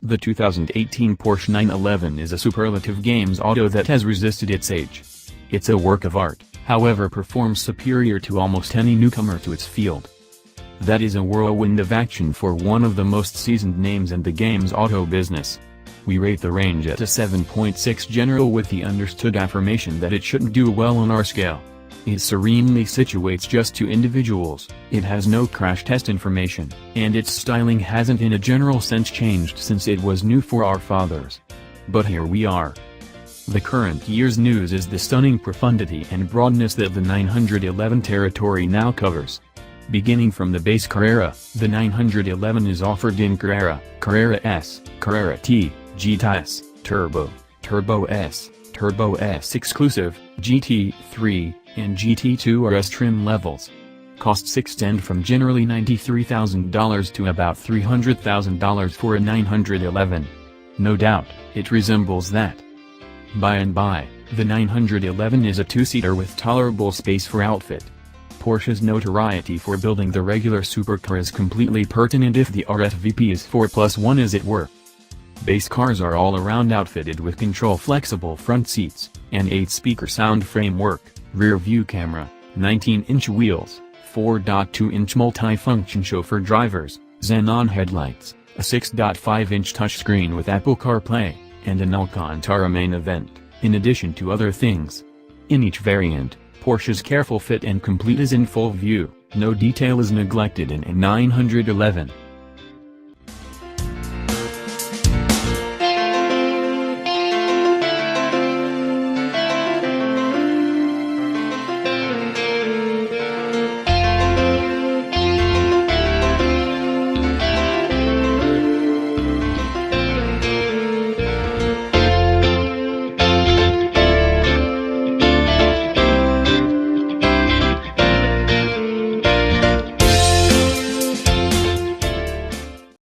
The 2018 Porsche 911 is a superlative games auto that has resisted its age. It's a work of art, however performs superior to almost any newcomer to its field. That is a whirlwind of action for one of the most seasoned names in the games auto business. We rate the range at a 7.6 general with the understood affirmation that it shouldn't do well on our scale. It serenely situates just to individuals, it has no crash test information, and its styling hasn't in a general sense changed since it was new for our fathers. But here we are. The current year's news is the stunning profundity and broadness that the 911 territory now covers. Beginning from the base Carrera, the 911 is offered in Carrera, Carrera S, Carrera T, GT-S, Turbo, Turbo S, Turbo S Exclusive, GT3, and GT2 RS trim levels. Costs extend from generally $93,000 to about $300,000 for a 911. No doubt, it resembles that. By and by, the 911 is a two-seater with tolerable space for outfit. Porsche's notoriety for building the regular supercar is completely pertinent if the RSVP is 4+1 as it were. Base cars are all around outfitted with control-flexible front seats, an 8-speaker sound framework, rear-view camera, 19-inch wheels, 4.2-inch multifunction chauffeur drivers, xenon headlights, a 6.5-inch touchscreen with Apple CarPlay, and an Alcantara main event, in addition to other things. In each variant, Porsche's careful fit and complete is in full view, no detail is neglected in a 911.